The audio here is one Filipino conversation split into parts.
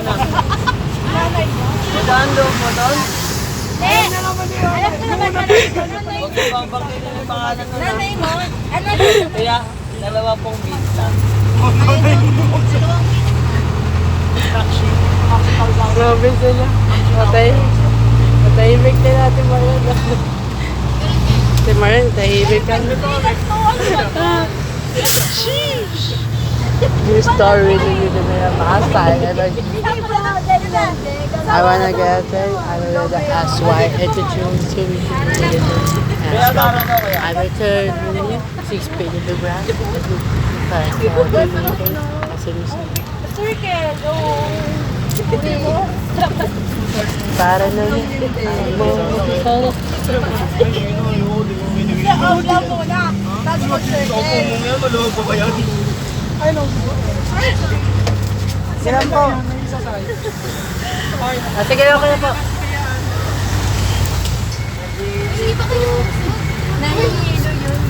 na. Magdaan doon mo doon? Alam ko naman Huwag mo babangkin yung pangalan ko na. nanay mo. Ano Kaya, 2 beats lang. Grabe sila. Matahimik din natin Marian. Si Marian, tahimik ka. You start reading with the hostile energy. I wanna get there. I will the SY attitude to be Kaya parang ako kaya. I return 6 page of the graph. circle? Oh. Para na Out lang muna. Tapos mag-circle. Silang po. Sige lang kayo po. Sige pa kayo. Nahihilo yun.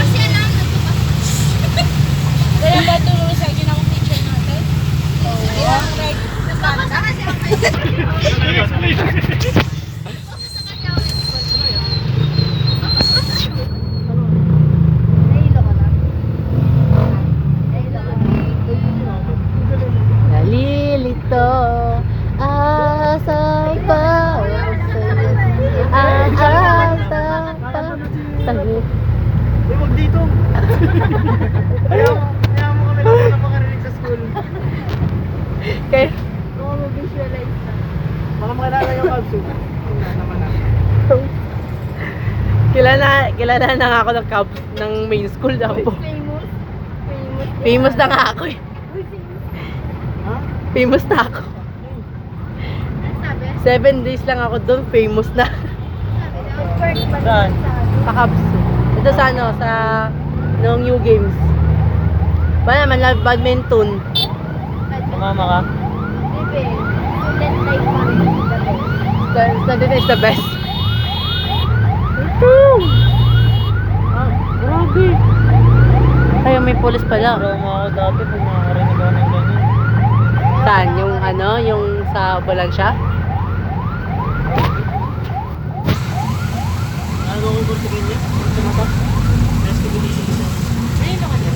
Kasi alam na ito ba? Kaya ba tulong sa ginawang teacher natin? Yeah. Nalilito asa pa ang asa pa sa'yo. Huwag dito. Kaya mo kami lang makarinig sa school. Kaya Oo, mag-visualize na. Baka makilala yung Cubs. Naman na. kilala na nga ako ng Cubs ng main school daw po. Famous? Famous na nga ako eh. Uy, famous. Ha? Famous na ako. Ano sabi? 7 days lang ako doon, famous na. First ba? Saan? Sa Cubs. Ito sa ano, sa noong New Games. Wala naman, love badminton. Mama ka? Libe. Student life pa rin. Student is the best. Grabe. Ay, may pulis pala. Trauma ako dati kung makakarinig ako ng ganyan. Saan? Yung ano? Yung sa Balansya? Ano ko kung sa ganyan? Sa mata? Mas kabilisin ko siya. Ayun ako niya.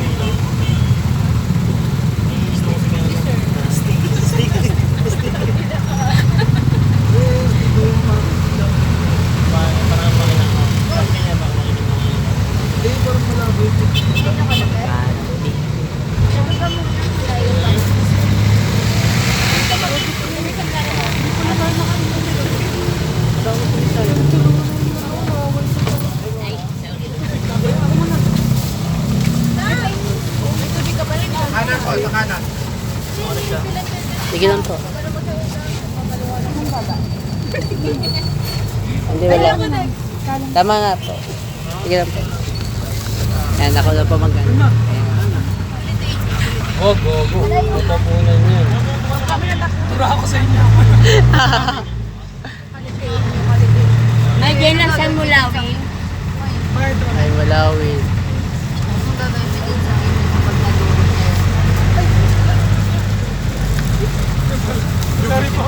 Kanan po, sa kanan. Sige lang po. Hindi wala. Tama nga po. Sige lang po. Yan, ako na po mag-ano. Wag. Matapunan yun. Tura ako sa inyo. Nagyan lang sa Mulawin. Ay, Malawi. Sorry po.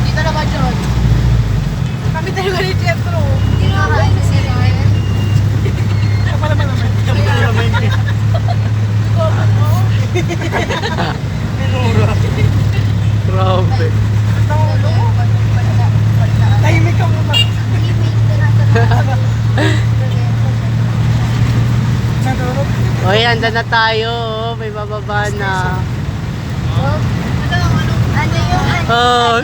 Dito na ba, John? Kami talaga ni Jetro. Hindi nga ba yung sila? Grabe. Tahimik ka muna. Oy, anda na tayo. May bababa na. Ano yung Oh.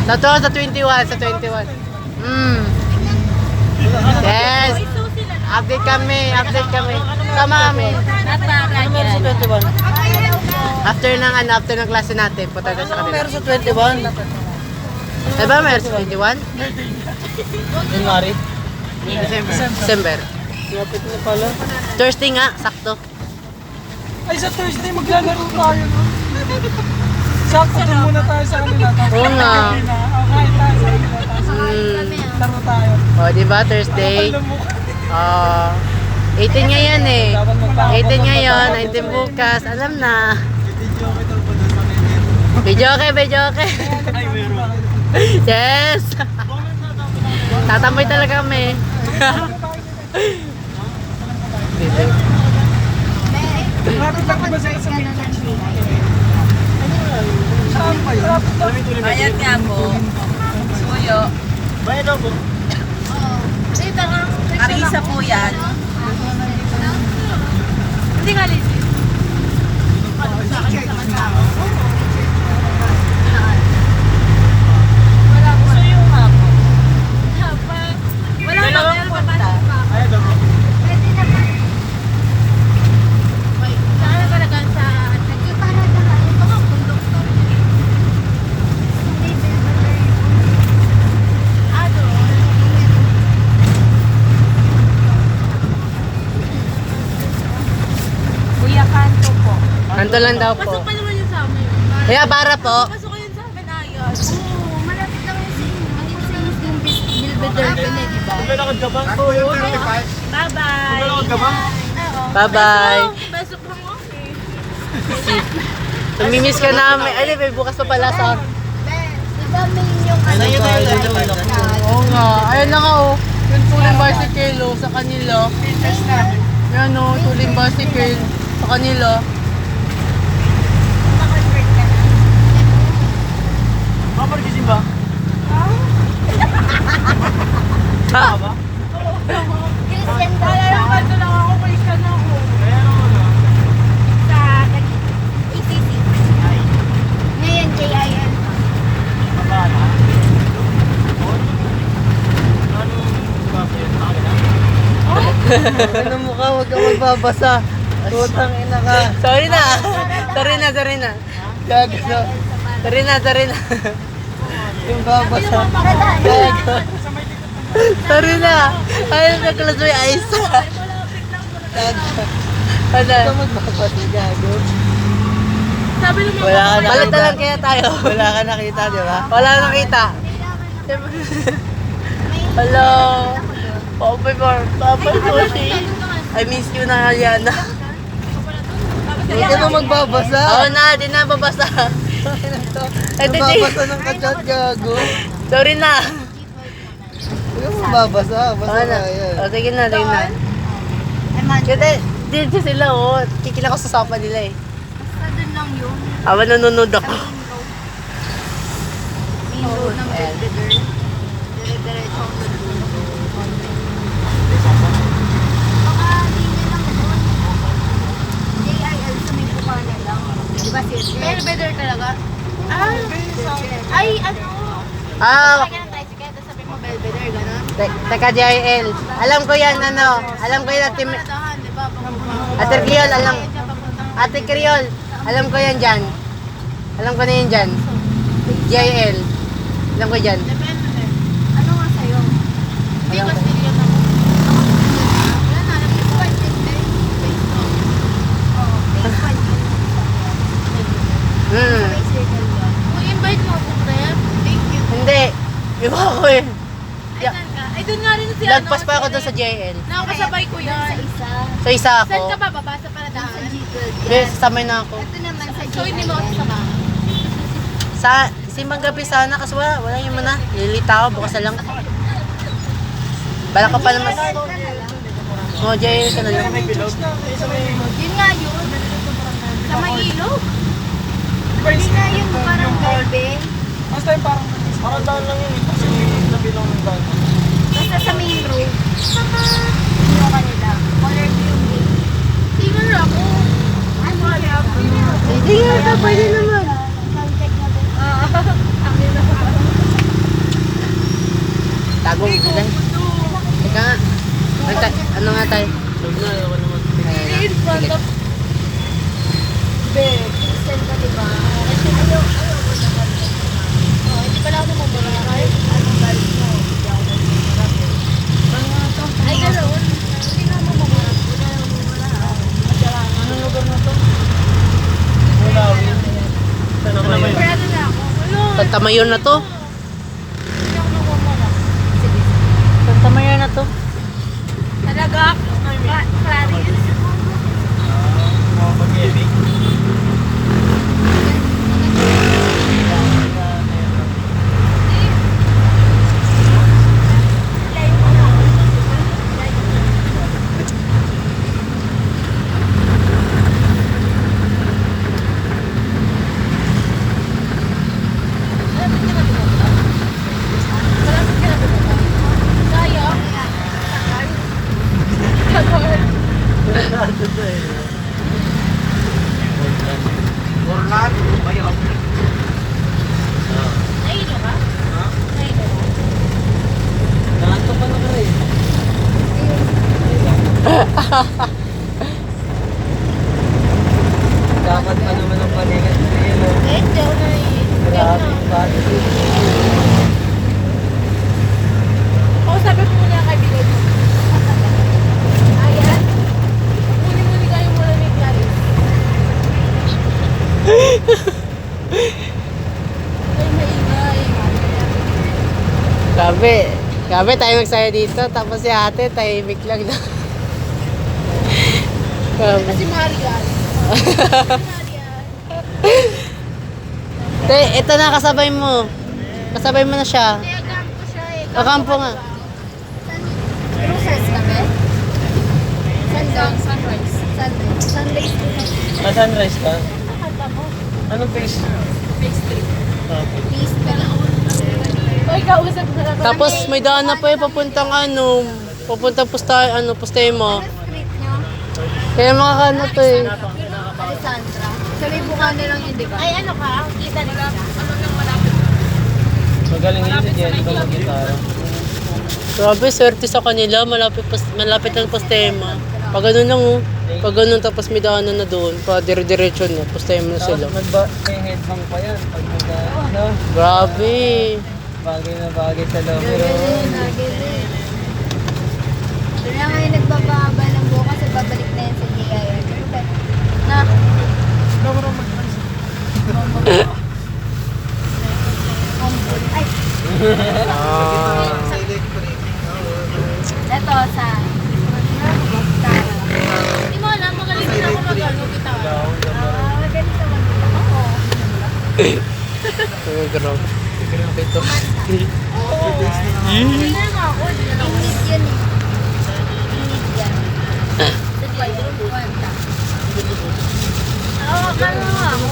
Sa 21, sa 21. Yes. Update kami. Tama kami. Ano meron sa 21? After ng klase natin, punta tayo sa Ano kanila. meron sa 21? Diba meron sa 21? January? December. Lapit na pala. Thursday nga, sakto. Ay, sa Thursday maglalaro tayo, no? Sakto doon muna tayo sa kanila. Oo nga. Kain tayo sa kanila. Laro tayo. O, diba, Thursday? Alam mo. 18 ngayon eh. Dapat magpapababa 18 ngayon, tayo. 19 bukas. Alam na. Videoke. Ay, meron. Yes! Tatamboy talaga kami. Lapit lang ba sila sa main church? Saan ba yun? Bayad nga po. Suyo. Bayad daw po. Arisa po yan. Hindi nga legit. Suyo nga po. Wala na kaya papasok pa. Ayun daw po. Saan talaga sa Kuya Kanto po. Kanto lang daw po. pasok pa naman yun sa amin. Kaya para po. Pasok ko yun sa amin ayos. Oo, malapit lang yun sa inyo. Maging sa inyo yung Bilbeder yun eh, di ba? Maglalakad ka ba? Bye-bye. Maglalakad ka ba? Oo. Bye-bye. Pasok lang ako eh. Namimiss ka namin. Ay, may bukas pa pala sa... Diba may yung ano? Sa'yo tayo dalawa. Oo nga. Ayun na nga oh. Yung tuling bicycle oh, sa kanila. Yan oh, tuling bicycle sa kanila. Mamarkisin ba? Ha? ba? Christian ba? Alam lang ako, Christian ako. Ayan o na. Sa ACC. Ngayon, JIL. Pagkala. Anong bakit? Ano mukha, huwag kang magbabasa. Putang ina ka. Sorry na. Gago. Sorry na. Yung babasa. Gago. Sorry na. Ay, naklas mo yung ice. Gago. Ano? Huwag kang magbabasa, gago. Sabi naman Wala ka nakita. Balat na lang kaya tayo. Wala ka nakita, di ba? Wala ka nakita. Hello. Papa Sushi. I miss you na, Aliana. Hindi ka na magbabasa. Oo na, di na babasa. Nagbabasa ng kachat, gago. Sorry na. Hindi ka magbabasa. Basta na yan. O, sige na. Kasi, dito sila, oh. Kikila ko sa sapa nila, eh. Basta dun lang yun. Awa nanonood ako. Main road ng Belvedere. Dire-diretso ang baka linya lang doon. JIL sa may Bukana lang. Di ba sir? Belvedere talaga? Ay, ano? Ah, Kaya ng tricycle, tapos sabi mo Belvedere, gano'n? teka, JIL. Alam ko yan, ano. Alam ko yan, Paradahan, di ba? Ate Kriol, alam. Ate Kriol, alam ko yan dyan. Alam ko na yan dyan. JIL. Alam ko dyan. Depende. Ano nga sa'yo? Hindi ko serious ako. Wala na, alam ko white din eh. Face ko. Oo, face white din. May circle yun. Kung invite mo ako, Prep. Thank you. Hindi. Iba ako eh. Ay, saan ka? Ay, doon nga rin si Lagpas pa ako doon sa JIL. Nakakasabay ko yan. Sa isa. So isa Saan ka ako. ba? Baba sa paradahan? Sa G12. Yes, samay na ako. Ito naman sa G12. So, hindi mo ako sasama? Sa simbang gabi sana kasi wala yung muna. Lilita ako, bukas na lang. Bala ka pa naman. Oh, JIL ka na lang. Yun nga yun. Sa may ilog. Hindi nga yun parang garbe. Last time parang daan lang yun. Kasi nabilang ng daan. Basta sa main road. Yung kanila. Color blue. Tingnan ako. Ay, wala ako. Hindi nga, pwede naman. Soundcheck na din. Tago mo sila. Teka nga. Ano nga tayo? Huwag na, ako naman. In front of... Big. Christian ka, diba? Kasi ayaw ko naman. Oh, hindi pala ako mabara. Kahit anong galit mo. Hindi ako nagsasabi. Ay, ganoon. Hindi naman Santa Mayor na to. Santa Mayor na to. Talaga? Clarice? Mga pag-ibig. Orlan, bayab. Nailo ka? Nanto pa na rin. Dapat pa naman ang panigat sa iyo. Eh, daw na Grabe, bakit? Oo, sabi ko muna kay Bilod. Ayan. Muni-muni kayo muna ni Clarice. Ay, maingay. Grabe. Grabe tayo magsaya dito. Tapos si ate, tahimik lang na. Grabe. Kasi Marian. Te, ito na kasabay mo. Kasabay mo na siya. Kaya gampo siya eh. Kakampo nga. Cruises kami? Sunrise. Sunrise. Sunrise. Sunrise ka? Nakakanta mo. Anong face? Phase 3. Okay. Please, pala. Uy, kausap na lang. Tapos may daan na pa papuntang ano, papuntang Postema. Ano street nyo? Kaya makakano to eh. Alessandra. Sa may bukana lang yun, di ba? Ay, ano ka? Kita nila. Ano nang malapit? Magaling yun si Jericho mag-gitara. Grabe, swerte sa kanila. Malapit ang Postema. Pag ganun lang oh. Pag ganun tapos may daanan na doon. Pa dire-diretso na. Postema na sila. May headbang pa yan. Pag ano, Grabe. bagay na bagay sa loob. Nagilin, nagilin. Kaya ngayon nagbababa ng buko kasi babalik na yan sa GIR. Na, ay, eto sa gitara. Hindi mo alam, magaling din ako mag-ano, gitara. Magaling sa ako. Oh, grabe. Grabe to. Hindi na ako. Ingit yun eh. Ingit yan. Oo, kano nga ako.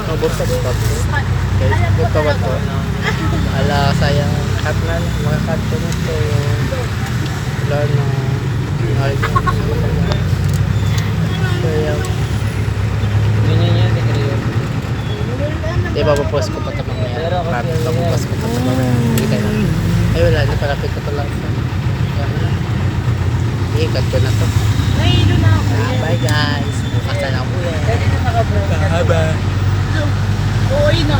Mabos sa stop. Guys, ito ba to? Ala, sayang. Cut na. Makakat ko na to. Wala na. Ay, sayang. Ganyan yan, tigre yun. Di ba, papost ko pa ito mamaya. Papost ko pa ito mamaya. Hindi kayo. Ay, wala. Napalapit ko pala. Ikat ko na to. Nahilo na ako. Bye guys. Bukas na lang ulit. Pwede na naka-brown. Bye-bye. Oo, yun na.